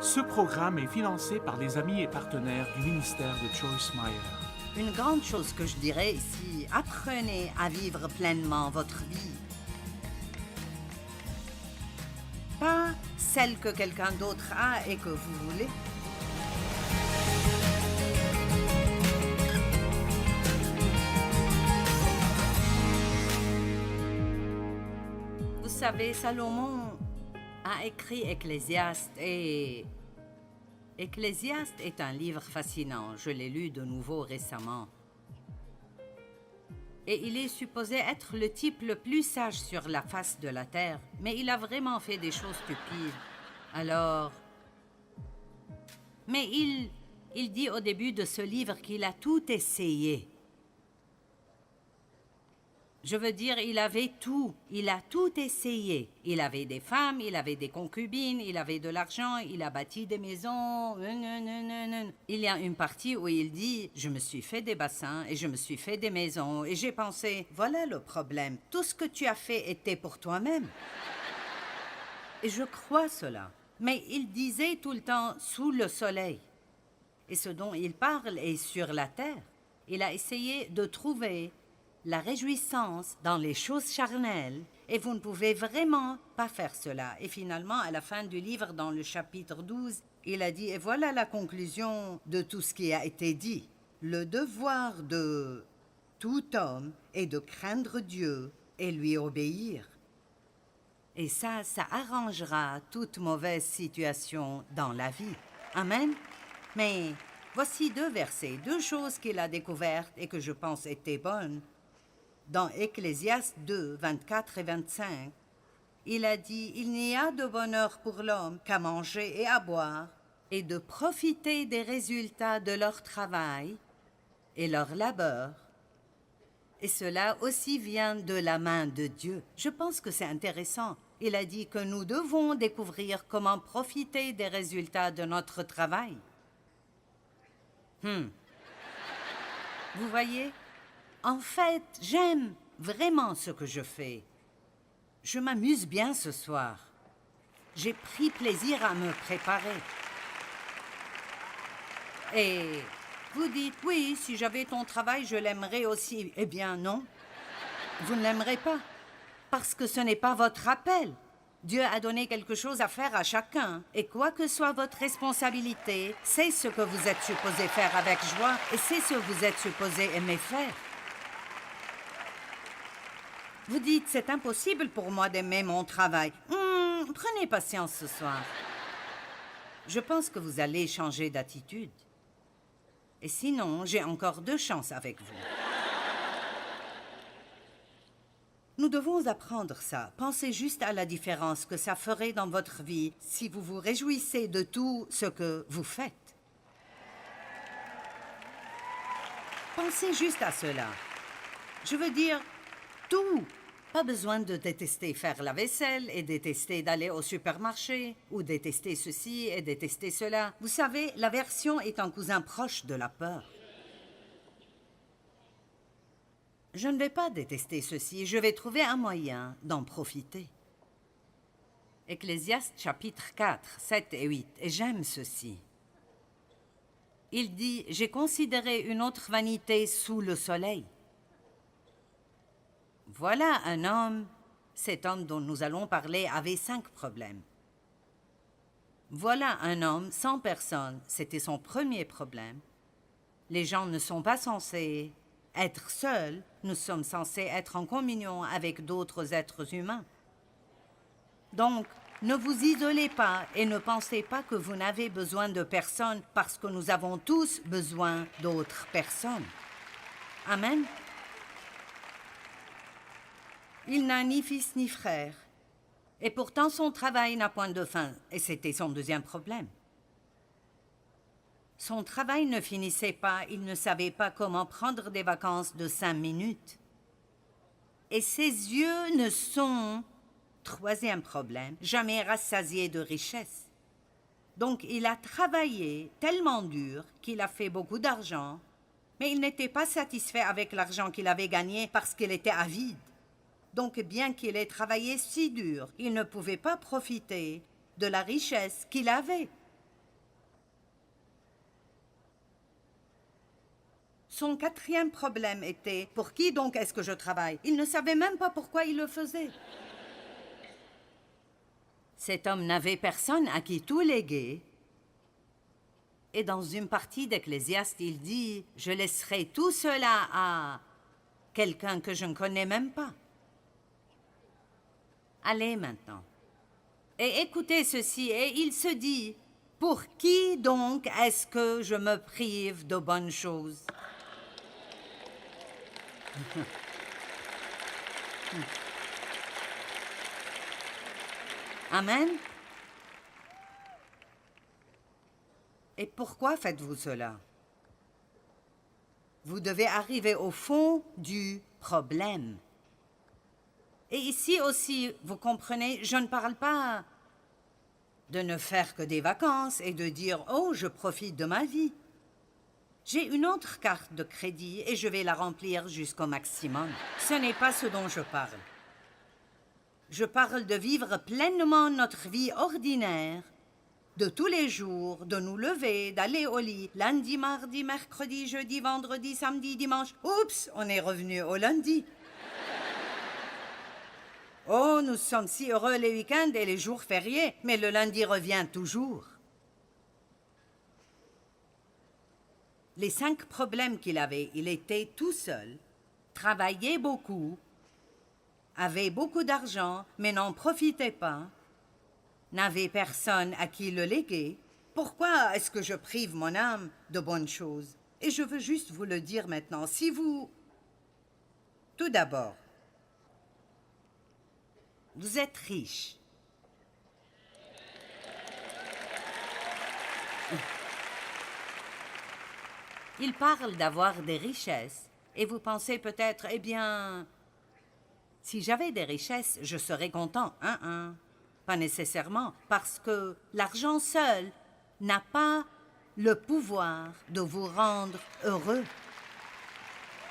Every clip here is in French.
Ce programme est financé par les amis et partenaires du ministère de Joyce Meyer. Une grande chose que je dirais ici, apprenez à vivre pleinement votre vie. Pas celle que quelqu'un d'autre a et que vous voulez. Vous savez, Salomon a écrit Ecclésiaste et... Ecclésiaste est un livre fascinant. Je l'ai lu de nouveau récemment. Et il est supposé être le type le plus sage sur la face de la terre, mais il a vraiment fait des choses stupides. Alors... Mais il dit au début de ce livre qu'il a tout essayé. Je veux dire, il avait tout. Il a tout essayé. Il avait des femmes, il avait des concubines, il avait de l'argent, il a bâti des maisons. Il y a une partie où il dit « Je me suis fait des bassins et je me suis fait des maisons. » Et j'ai pensé « Voilà le problème. Tout ce que tu as fait était pour toi-même. » Et je crois cela. Mais il disait tout le temps « sous le soleil ». Et ce dont il parle est sur la terre. Il a essayé de trouver la réjouissance dans les choses charnelles, et vous ne pouvez vraiment pas faire cela. Et finalement, à la fin du livre, dans le chapitre 12, il a dit, et voilà la conclusion de tout ce qui a été dit. Le devoir de tout homme est de craindre Dieu et lui obéir. Et ça arrangera toute mauvaise situation dans la vie. Amen. Mais voici deux versets, deux choses qu'il a découvertes et que je pense étaient bonnes. Dans Ecclésiaste 2, 24 et 25, il a dit « Il n'y a de bonheur pour l'homme qu'à manger et à boire, et de profiter des résultats de leur travail et leur labeur. Et cela aussi vient de la main de Dieu. » Je pense que c'est intéressant. Il a dit que nous devons découvrir comment profiter des résultats de notre travail. Vous voyez? En fait, j'aime vraiment ce que je fais. Je m'amuse bien ce soir. J'ai pris plaisir à me préparer. Et vous dites, oui, si j'avais ton travail, je l'aimerais aussi. Eh bien, non. Vous ne l'aimerez pas. Parce que ce n'est pas votre appel. Dieu a donné quelque chose à faire à chacun. Et quoi que soit votre responsabilité, c'est ce que vous êtes supposé faire avec joie et c'est ce que vous êtes supposé aimer faire. Vous dites, c'est impossible pour moi d'aimer mon travail. Prenez patience ce soir. Je pense que vous allez changer d'attitude. Et sinon, j'ai encore 2 chances avec vous. Nous devons apprendre ça. Pensez juste à la différence que ça ferait dans votre vie si vous vous réjouissez de tout ce que vous faites. Pensez juste à cela. Je veux dire, tout. Pas besoin de détester faire la vaisselle et détester d'aller au supermarché ou détester ceci et détester cela. Vous savez, l'aversion est un cousin proche de la peur. Je ne vais pas détester ceci, je vais trouver un moyen d'en profiter. Ecclésiaste chapitre 4, 7 et 8, et j'aime ceci. Il dit « J'ai considéré une autre vanité sous le soleil. » Voilà un homme, cet homme dont nous allons parler avait 5 problèmes. Voilà un homme sans personne, c'était son premier problème. Les gens ne sont pas censés être seuls, nous sommes censés être en communion avec d'autres êtres humains. Donc, ne vous isolez pas et ne pensez pas que vous n'avez besoin de personne parce que nous avons tous besoin d'autres personnes. Amen. Il n'a ni fils ni frère. Et pourtant, son travail n'a point de fin. Et c'était son deuxième problème. Son travail ne finissait pas. Il ne savait pas comment prendre des vacances de 5 minutes. Et ses yeux ne sont, troisième problème, jamais rassasiés de richesse. Donc, il a travaillé tellement dur qu'il a fait beaucoup d'argent, mais il n'était pas satisfait avec l'argent qu'il avait gagné parce qu'il était avide. Donc, bien qu'il ait travaillé si dur, il ne pouvait pas profiter de la richesse qu'il avait. Son quatrième problème était, pour qui donc est-ce que je travaille? Il ne savait même pas pourquoi il le faisait. Cet homme n'avait personne à qui tout léguer. Et dans une partie d'Ecclésiaste, il dit, je laisserai tout cela à quelqu'un que je ne connais même pas. Allez maintenant. Et écoutez ceci, et il se dit, pour qui donc est-ce que je me prive de bonnes choses? Amen. Et pourquoi faites-vous cela? Vous devez arriver au fond du problème. Et ici aussi, vous comprenez, je ne parle pas de ne faire que des vacances et de dire « Oh, je profite de ma vie ». J'ai une autre carte de crédit et je vais la remplir jusqu'au maximum. Ce n'est pas ce dont je parle. Je parle de vivre pleinement notre vie ordinaire, de tous les jours, de nous lever, d'aller au lit, lundi, mardi, mercredi, jeudi, vendredi, samedi, dimanche. Oups, on est revenu au lundi. Oh, nous sommes si heureux les week-ends et les jours fériés, mais le lundi revient toujours. Les 5 problèmes qu'il avait, il était tout seul, travaillait beaucoup, avait beaucoup d'argent, mais n'en profitait pas, n'avait personne à qui le léguer. Pourquoi est-ce que je prive mon âme de bonnes choses? Et je veux juste vous le dire maintenant, si vous... Tout d'abord, vous êtes riche. Il parle d'avoir des richesses, et vous pensez peut-être, eh bien, si j'avais des richesses, je serais content. Pas nécessairement, parce que l'argent seul n'a pas le pouvoir de vous rendre heureux.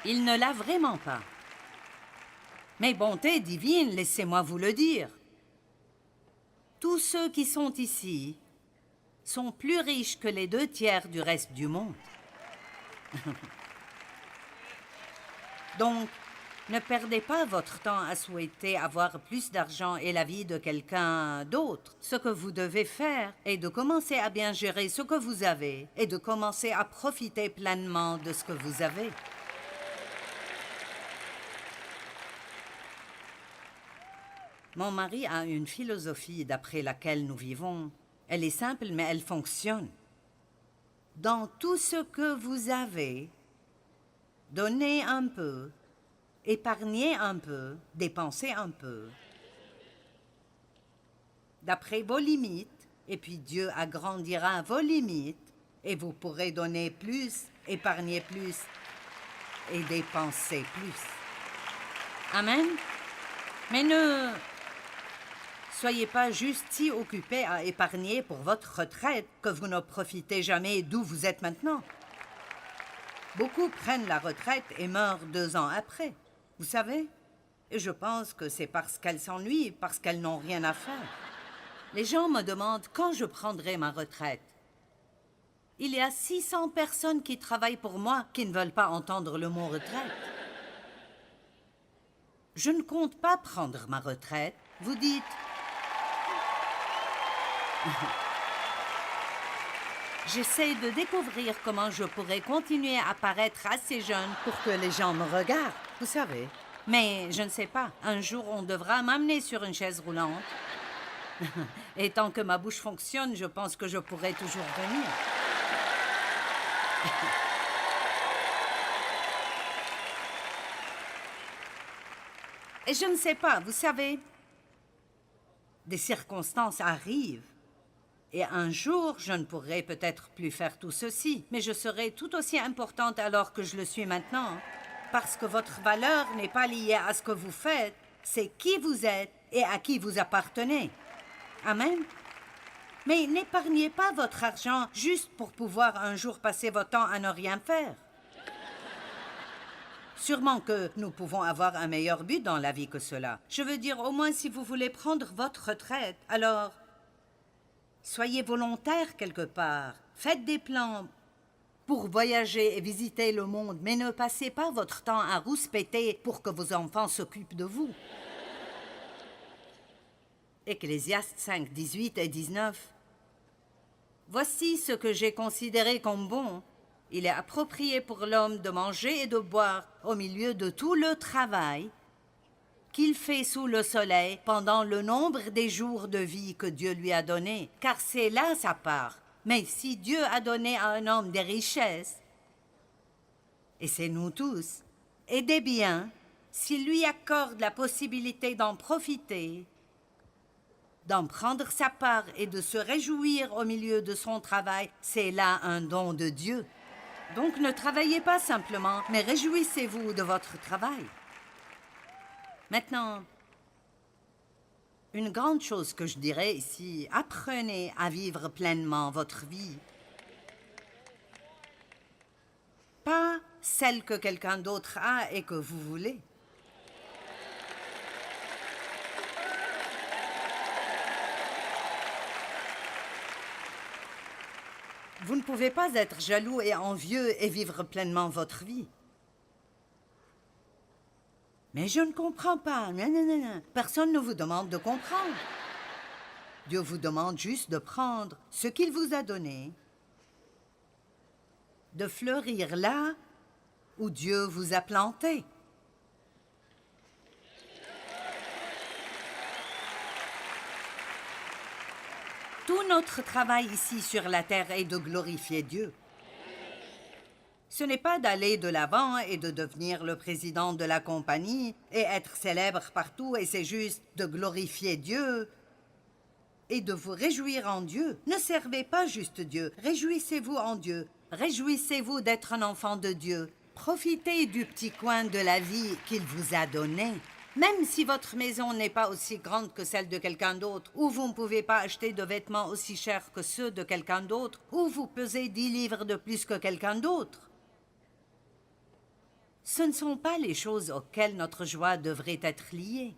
Il ne l'a vraiment pas. Mais bonté divine, laissez-moi vous le dire. Tous ceux qui sont ici sont plus riches que les 2/3 du reste du monde. Donc, ne perdez pas votre temps à souhaiter avoir plus d'argent et la vie de quelqu'un d'autre. Ce que vous devez faire est de commencer à bien gérer ce que vous avez et de commencer à profiter pleinement de ce que vous avez. Mon mari a une philosophie d'après laquelle nous vivons. Elle est simple, mais elle fonctionne. Dans tout ce que vous avez, donnez un peu, épargnez un peu, dépensez un peu. D'après vos limites, et puis Dieu agrandira vos limites, et vous pourrez donner plus, épargner plus et dépenser plus. Amen. Mais ne soyez pas juste si occupés à épargner pour votre retraite que vous ne profitez jamais d'où vous êtes maintenant. Beaucoup prennent la retraite et meurent 2 ans après. Vous savez? Et je pense que c'est parce qu'elles s'ennuient, parce qu'elles n'ont rien à faire. Les gens me demandent quand je prendrai ma retraite. Il y a 600 personnes qui travaillent pour moi qui ne veulent pas entendre le mot retraite. Je ne compte pas prendre ma retraite. Vous dites... J'essaie de découvrir comment je pourrais continuer à paraître assez jeune pour que les gens me regardent, vous savez. Mais je ne sais pas, un jour on devra m'amener sur une chaise roulante. Et tant que ma bouche fonctionne, je pense que je pourrai toujours venir. Et je ne sais pas, vous savez, des circonstances arrivent. Et un jour, je ne pourrai peut-être plus faire tout ceci, mais je serai tout aussi importante alors que je le suis maintenant. Parce que votre valeur n'est pas liée à ce que vous faites, c'est qui vous êtes et à qui vous appartenez. Amen. Mais n'épargnez pas votre argent juste pour pouvoir un jour passer votre temps à ne rien faire. Sûrement que nous pouvons avoir un meilleur but dans la vie que cela. Je veux dire, au moins si vous voulez prendre votre retraite, alors... soyez volontaire quelque part. Faites des plans pour voyager et visiter le monde, mais ne passez pas votre temps à rouspéter pour que vos enfants s'occupent de vous. Ecclésiaste 5, 18 et 19. Voici ce que j'ai considéré comme bon. Il est approprié pour l'homme de manger et de boire au milieu de tout le travail qu'il fait sous le soleil pendant le nombre des jours de vie que Dieu lui a donné, car c'est là sa part. Mais si Dieu a donné à un homme des richesses, et c'est nous tous, et des biens, s'il lui accorde la possibilité d'en profiter, d'en prendre sa part et de se réjouir au milieu de son travail, c'est là un don de Dieu. Donc ne travaillez pas simplement, mais réjouissez-vous de votre travail. Maintenant, une grande chose que je dirais ici, apprenez à vivre pleinement votre vie. Pas celle que quelqu'un d'autre a et que vous voulez. Vous ne pouvez pas être jaloux et envieux et vivre pleinement votre vie. Mais je ne comprends pas. Non. Personne ne vous demande de comprendre. Dieu vous demande juste de prendre ce qu'il vous a donné, de fleurir là où Dieu vous a planté. Tout notre travail ici sur la terre est de glorifier Dieu. Ce n'est pas d'aller de l'avant et de devenir le président de la compagnie et être célèbre partout, et c'est juste de glorifier Dieu et de vous réjouir en Dieu. Ne servez pas juste Dieu, réjouissez-vous en Dieu, réjouissez-vous d'être un enfant de Dieu. Profitez du petit coin de la vie qu'il vous a donné. Même si votre maison n'est pas aussi grande que celle de quelqu'un d'autre, ou vous ne pouvez pas acheter de vêtements aussi chers que ceux de quelqu'un d'autre, ou vous pesez 10 livres de plus que quelqu'un d'autre. Ce ne sont pas les choses auxquelles notre joie devrait être liée.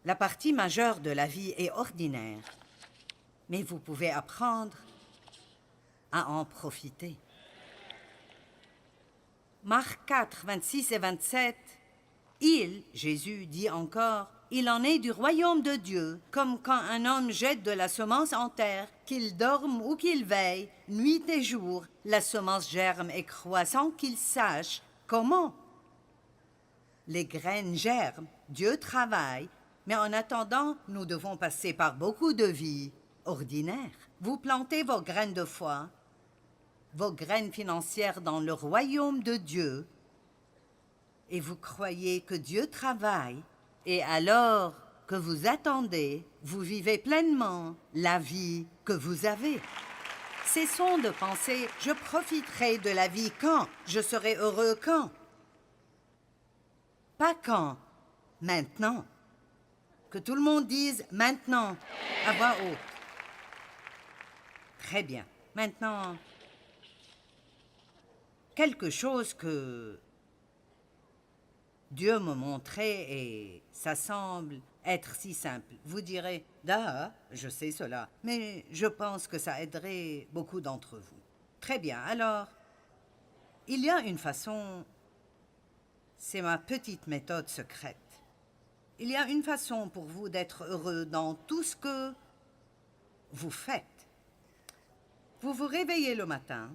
La partie majeure de la vie est ordinaire, mais vous pouvez apprendre à en profiter. Marc 4, 26 et 27, Jésus dit encore, il en est du royaume de Dieu, comme quand un homme jette de la semence en terre, qu'il dorme ou qu'il veille, nuit et jour, la semence germe et croît sans qu'il sache comment. Les graines germent, Dieu travaille, mais en attendant, nous devons passer par beaucoup de vies ordinaires. Vous plantez vos graines de foi, vos graines financières dans le royaume de Dieu, et vous croyez que Dieu travaille, et alors que vous attendez, vous vivez pleinement la vie que vous avez. Cessons de penser « je profiterai de la vie quand, je serai heureux quand ». Pas quand, maintenant. Que tout le monde dise « maintenant » à voix haute. Très bien. Maintenant, quelque chose que Dieu me montrait et ça semble être si simple. Vous direz « Ah, je sais cela, mais je pense que ça aiderait beaucoup d'entre vous. » Très bien, alors, il y a une façon, c'est ma petite méthode secrète. Il y a une façon pour vous d'être heureux dans tout ce que vous faites. Vous vous réveillez le matin,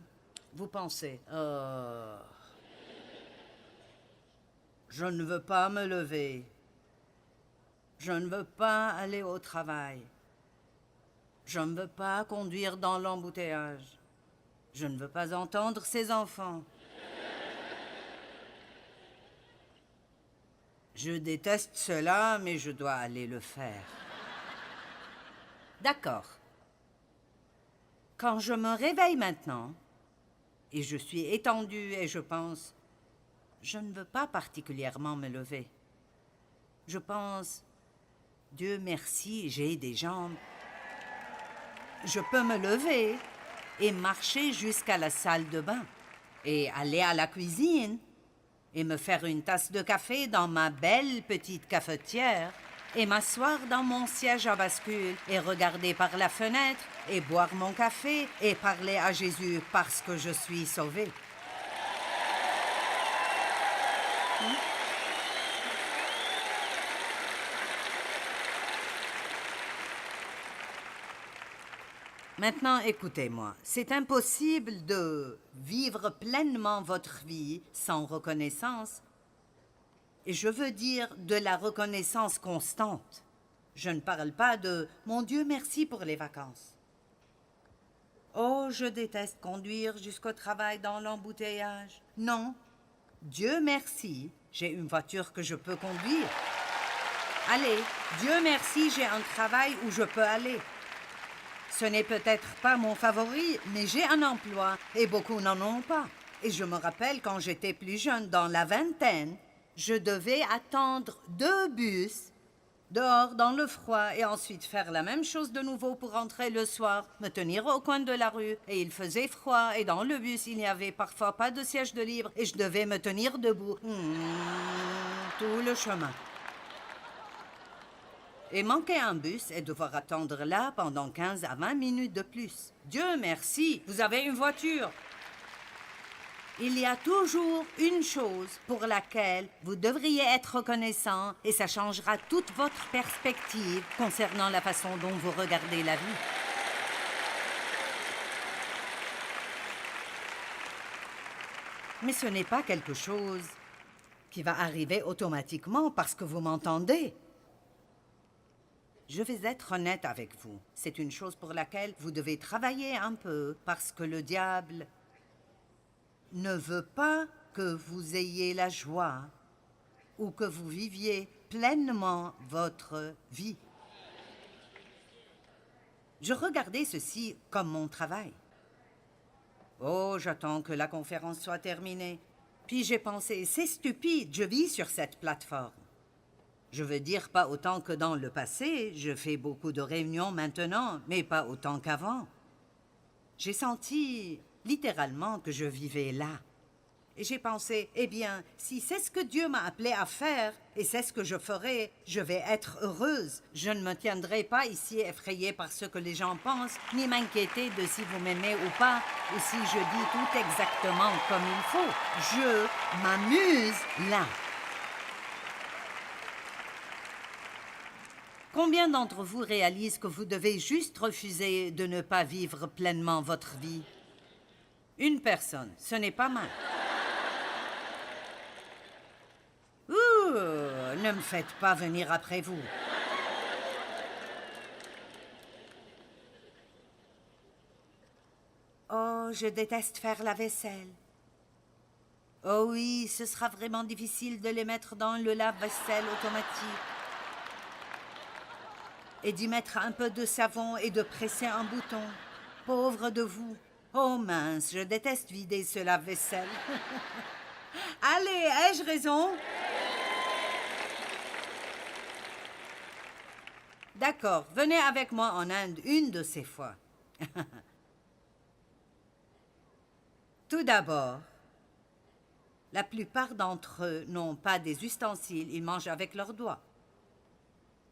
vous pensez « Oh, je ne veux pas me lever. Je ne veux pas aller au travail. Je ne veux pas conduire dans l'embouteillage. Je ne veux pas entendre ces enfants. Je déteste cela, mais je dois aller le faire. » D'accord. Quand je me réveille maintenant, et je suis étendue et je pense, je ne veux pas particulièrement me lever. Je pense, Dieu merci, j'ai des jambes. Je peux me lever et marcher jusqu'à la salle de bain et aller à la cuisine et me faire une tasse de café dans ma belle petite cafetière et m'asseoir dans mon siège à bascule et regarder par la fenêtre et boire mon café et parler à Jésus parce que je suis sauvée. Maintenant, écoutez-moi, c'est impossible de vivre pleinement votre vie sans reconnaissance. Et je veux dire de la reconnaissance constante. Je ne parle pas de « Mon Dieu, merci pour les vacances ». Oh, je déteste conduire jusqu'au travail dans l'embouteillage. Non, Dieu merci, j'ai une voiture que je peux conduire. Allez, Dieu merci, j'ai un travail où je peux aller. Ce n'est peut-être pas mon favori, mais j'ai un emploi et beaucoup n'en ont pas. Et je me rappelle quand j'étais plus jeune, dans la vingtaine, je devais attendre 2 bus dehors dans le froid et ensuite faire la même chose de nouveau pour rentrer le soir, me tenir au coin de la rue et il faisait froid et dans le bus il n'y avait parfois pas de siège de libre et je devais me tenir debout tout le chemin. Et manquer un bus et devoir attendre là pendant 15 à 20 minutes de plus. Dieu merci, vous avez une voiture. Il y a toujours une chose pour laquelle vous devriez être reconnaissant et ça changera toute votre perspective concernant la façon dont vous regardez la vie. Mais ce n'est pas quelque chose qui va arriver automatiquement parce que vous m'entendez. Je vais être honnête avec vous. C'est une chose pour laquelle vous devez travailler un peu parce que le diable ne veut pas que vous ayez la joie ou que vous viviez pleinement votre vie. Je regardais ceci comme mon travail. Oh, j'attends que la conférence soit terminée. Puis j'ai pensé, c'est stupide, je vis sur cette plateforme. Je veux dire pas autant que dans le passé, je fais beaucoup de réunions maintenant, mais pas autant qu'avant. J'ai senti littéralement que je vivais là. Et j'ai pensé, eh bien, si c'est ce que Dieu m'a appelé à faire, et c'est ce que je ferai, je vais être heureuse. Je ne me tiendrai pas ici effrayée par ce que les gens pensent, ni m'inquiéter de si vous m'aimez ou pas, ou si je dis tout exactement comme il faut. Je m'amuse là. Combien d'entre vous réalisent que vous devez juste refuser de ne pas vivre pleinement votre vie? Une personne, ce n'est pas mal. Ouh, ne me faites pas venir après vous. Oh, je déteste faire la vaisselle. Oh oui, ce sera vraiment difficile de les mettre dans le lave-vaisselle automatique. Et d'y mettre un peu de savon et de presser un bouton. Pauvre de vous. Oh mince, je déteste vider ce lave-vaisselle. Allez, ai-je raison? D'accord, venez avec moi en Inde une de ces fois. Tout d'abord, la plupart d'entre eux n'ont pas des ustensiles, ils mangent avec leurs doigts.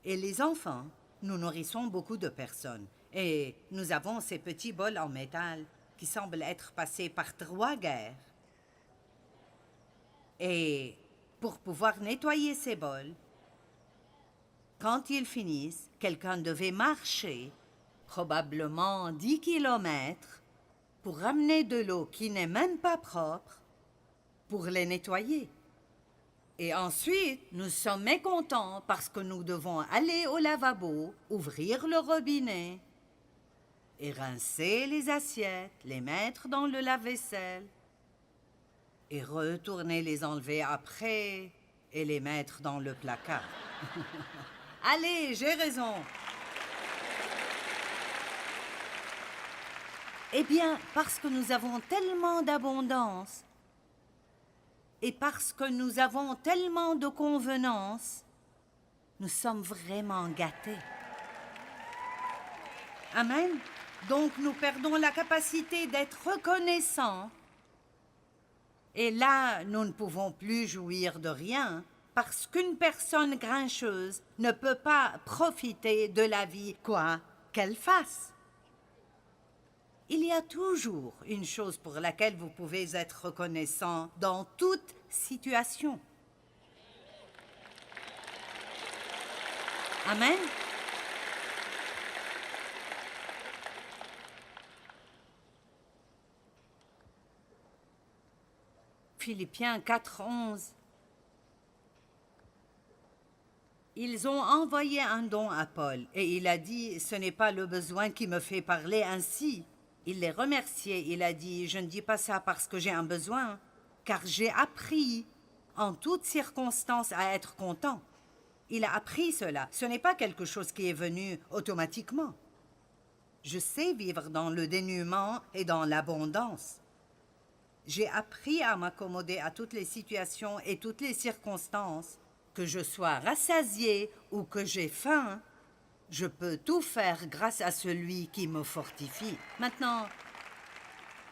Et les enfants, nous nourrissons beaucoup de personnes. Et nous avons ces petits bols en métal qui semblent être passés par 3 guerres. Et pour pouvoir nettoyer ces bols, quand ils finissent, quelqu'un devait marcher probablement 10 kilomètres pour ramener de l'eau qui n'est même pas propre pour les nettoyer. Et ensuite, nous sommes mécontents parce que nous devons aller au lavabo, ouvrir le robinet et rincer les assiettes, les mettre dans le lave-vaisselle et retourner les enlever après et les mettre dans le placard. Allez, j'ai raison. Eh bien, parce que nous avons tellement d'abondance et parce que nous avons tellement de convenances, nous sommes vraiment gâtés. Amen. Donc nous perdons la capacité d'être reconnaissants. Et là, nous ne pouvons plus jouir de rien Parce qu'une personne grincheuse ne peut pas profiter de la vie, quoi qu'elle fasse. Il y a toujours une chose pour laquelle vous pouvez être reconnaissant dans toute situation. Amen. Philippiens 4:11. Ils ont envoyé un don à Paul et il a dit « Ce n'est pas le besoin qui me fait parler ainsi ». Il les remerciait, il a dit « Je ne dis pas ça parce que j'ai un besoin, car j'ai appris en toutes circonstances à être content. » Il a appris cela. Ce n'est pas quelque chose qui est venu automatiquement. Je sais vivre dans le dénuement et dans l'abondance. J'ai appris à m'accommoder à toutes les situations et toutes les circonstances. Que je sois rassasié ou que j'ai faim, je peux tout faire grâce à celui qui me fortifie. Maintenant,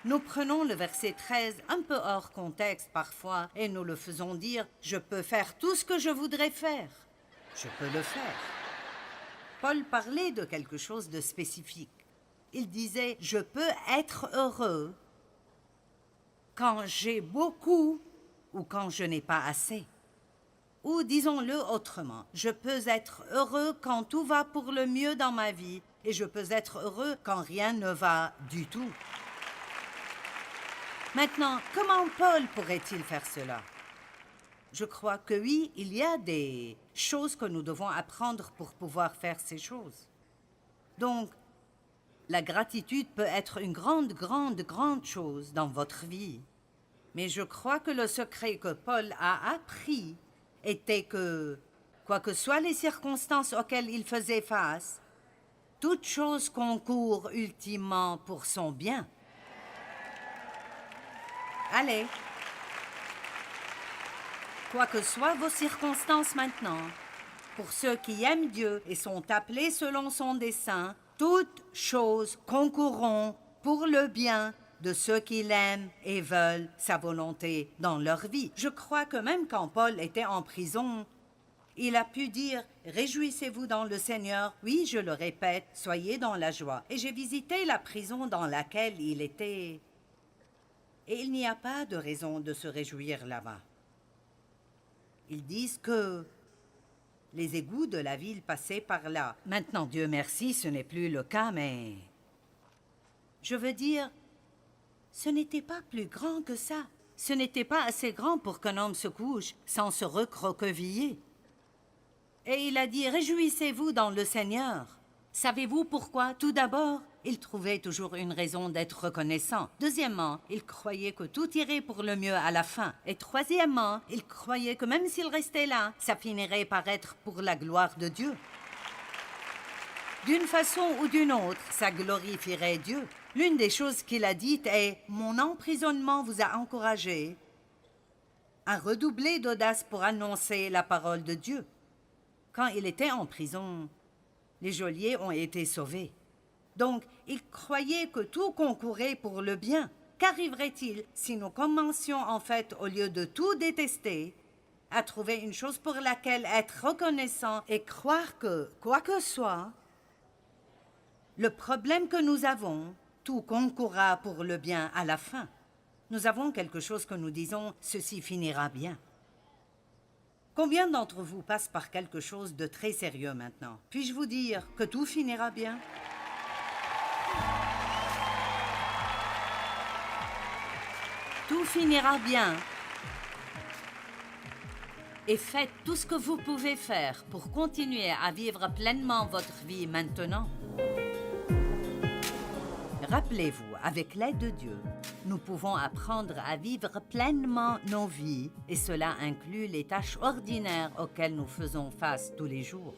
nous prenons le verset 13 un peu hors contexte parfois et nous le faisons dire « Je peux faire tout ce que je voudrais faire. Je peux le faire. » Paul parlait de quelque chose de spécifique. Il disait « Je peux être heureux quand j'ai beaucoup ou quand je n'ai pas assez. » Ou disons-le autrement, je peux être heureux quand tout va pour le mieux dans ma vie et je peux être heureux quand rien ne va du tout. Maintenant, comment Paul pourrait-il faire cela? Je crois que oui, il y a des choses que nous devons apprendre pour pouvoir faire ces choses. Donc, la gratitude peut être une grande chose dans votre vie. Mais je crois que le secret que Paul a appris était que, quoi que soient les circonstances auxquelles il faisait face, toute chose concourt ultimement pour son bien. Allez, quoi que soient vos circonstances maintenant, pour ceux qui aiment Dieu et sont appelés selon son dessein, toutes choses concourront pour le bien de ceux qui l'aiment et veulent sa volonté dans leur vie. Je crois que même quand Paul était en prison, il a pu dire « Réjouissez-vous dans le Seigneur ». Oui, je le répète, soyez dans la joie. Et j'ai visité la prison dans laquelle il était. Et il n'y a pas de raison de se réjouir là-bas. Ils disent que les égouts de la ville passaient par là. Maintenant, Dieu merci, ce n'est plus le cas, mais... Je veux dire... Ce n'était pas plus grand que ça. Ce n'était pas assez grand pour qu'un homme se couche sans se recroqueviller. Et il a dit « Réjouissez-vous dans le Seigneur ». Savez-vous pourquoi? Tout d'abord, il trouvait toujours une raison d'être reconnaissant. Deuxièmement, il croyait que tout irait pour le mieux à la fin. Et troisièmement, il croyait que même s'il restait là, ça finirait par être pour la gloire de Dieu. D'une façon ou d'une autre, ça glorifierait Dieu. L'une des choses qu'il a dites est « Mon emprisonnement vous a encouragé à redoubler d'audace pour annoncer la parole de Dieu. » Quand il était en prison, les geôliers ont été sauvés. Donc, il croyait que tout concourait pour le bien. Qu'arriverait-il si nous commencions en fait, au lieu de tout détester, à trouver une chose pour laquelle être reconnaissant et croire que, quoi que soit, le problème que nous avons, tout concourra pour le bien à la fin. Nous avons quelque chose que nous disons « ceci finira bien ». Combien d'entre vous passent par quelque chose de très sérieux maintenant? Puis-je vous dire que tout finira bien? Tout finira bien. Et faites tout ce que vous pouvez faire pour continuer à vivre pleinement votre vie maintenant. Rappelez-vous, avec l'aide de Dieu, nous pouvons apprendre à vivre pleinement nos vies et cela inclut les tâches ordinaires auxquelles nous faisons face tous les jours.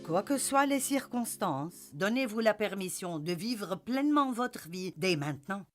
Quoi que soient les circonstances, donnez-vous la permission de vivre pleinement votre vie dès maintenant.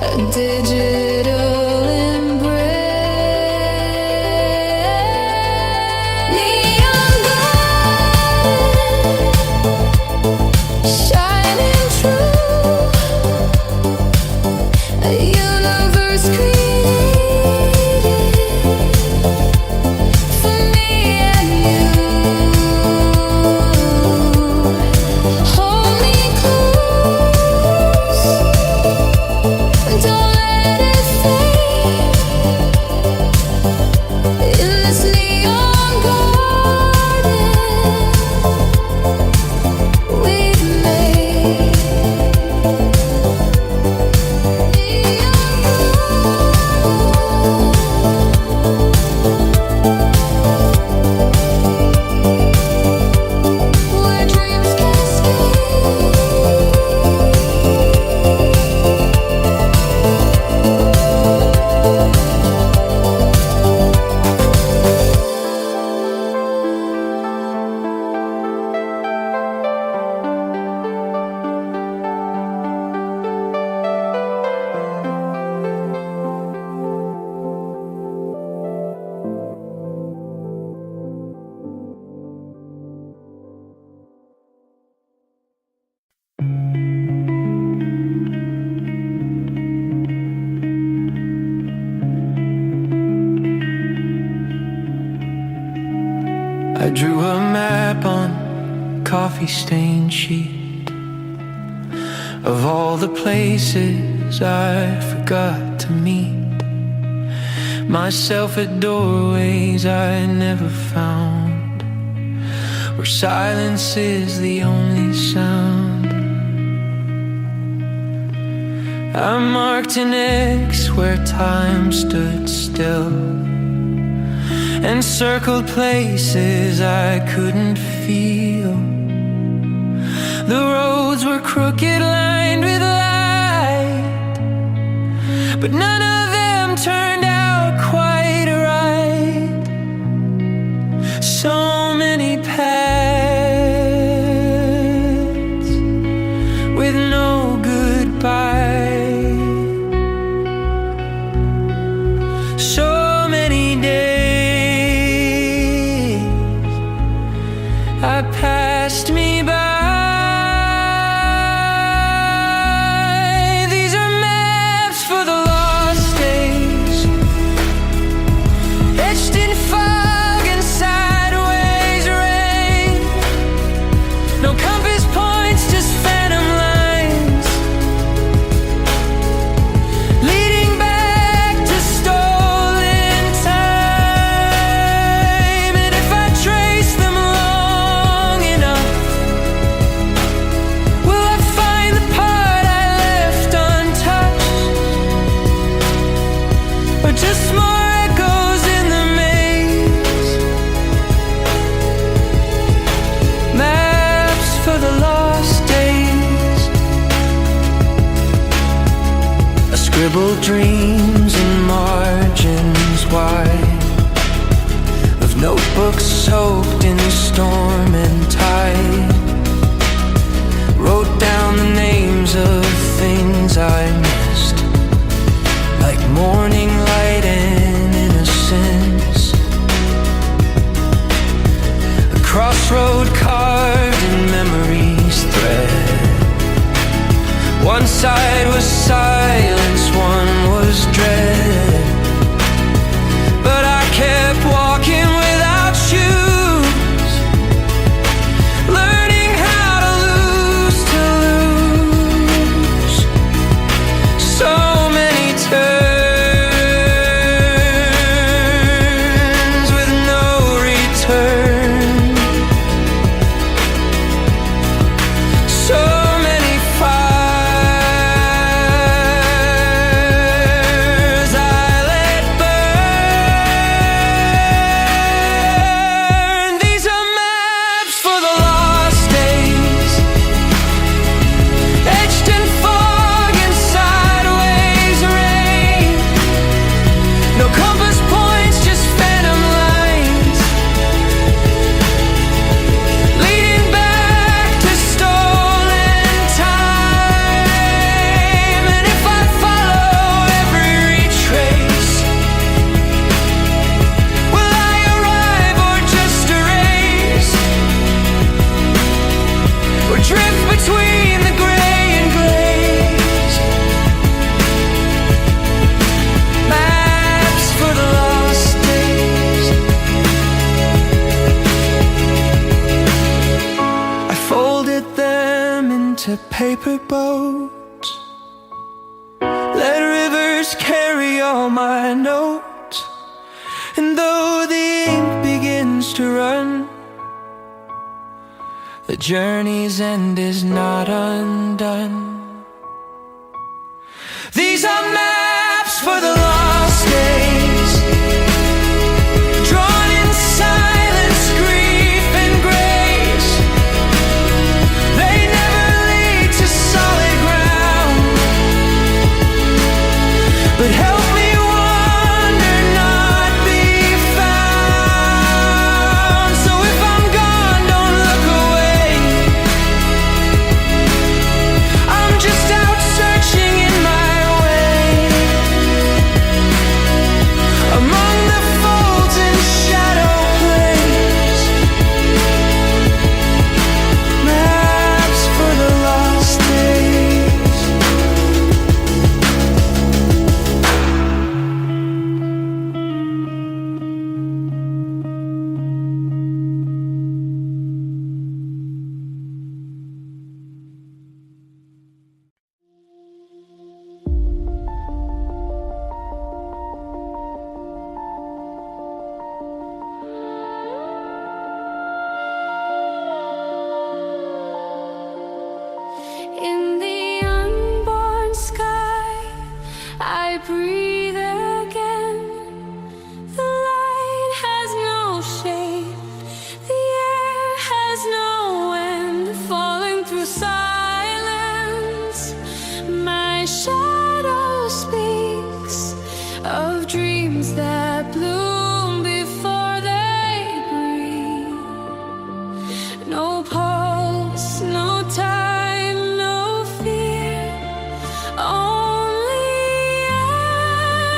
a digital embrace. Neon light shining true, a universe created for me and you. Hold me close, don't let it fade. In this neon garden we've made. Where dreams cascade. I drew a map on a coffee-stained sheet of all the places I forgot to meet myself, at doorways I never found, where silence is the only sound. I marked an X where time stood still, and circled places I couldn't feel. The roads were crooked, lined with light, but none of them turned out quite right. So many paths with no goodbye. So many days I passed me by. These are maps for the lost days, etched in fog and sideways rain. No compass points, just phantom lines leading back to stolen time. And if I trace them long enough, will I find the part I left untouched, or just more echoes in the maze? Maps for the lost days. I scribbled dreams in margins wide of notebooks soaked in storm and tide. Wrote down the names of things I missed, like morning light and innocence. A crossroad carved in memory's thread. One side was silence, one was dread. But I kept walking without shoes, learning how to lose. all my notes. And though the ink begins to run, the journey's end is not undone. These are maps for the lost days, drawn in silence, grief and grace. They never lead to solid ground, but help me wander, not be found. So if I'm gone, don't look away. I'm just out searching in my way, among the folds and shadow plays. Maps for the lost days. In the unborn sky, I breathe again. The light has no shade, the air has no end. Falling through silence, my shadow speaks of dreams that bloom before they breathe. No pulse, no time, no fear, only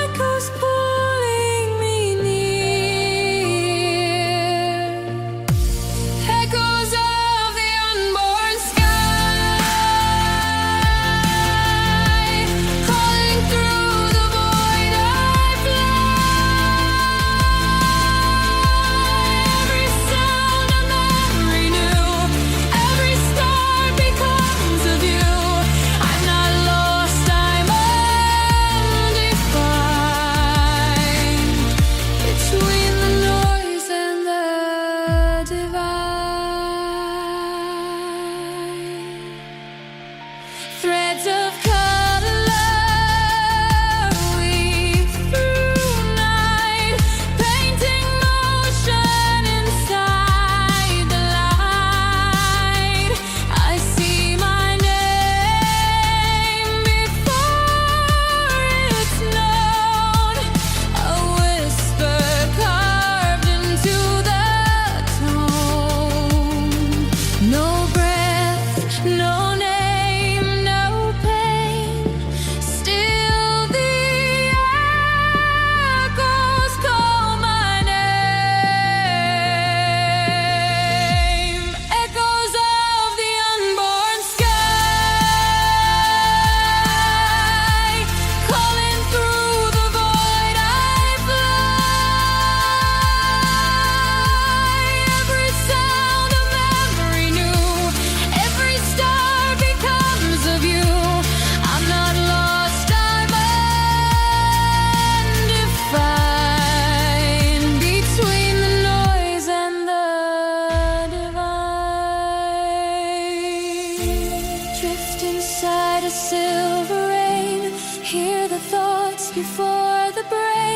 echoes pulling me near. Echoes of the unborn sky, calling through the void I fly. Every sound a memory new, every star becomes of you. I'm not lost, I'm undefined, between the noise and the divine. Threads of color weave through night, painting motion inside the light. I see my name before it's known, a whisper carved into the tone. No breath, no name, no pain, still the echoes call my name. Echoes of the unborn sky, calling through the void I fly. Every sound a memory new, every star becomes of you. I'm not lost, I'm undefined, between the noise and the divine. Drift inside a silver rain, hear the thoughts before the brain.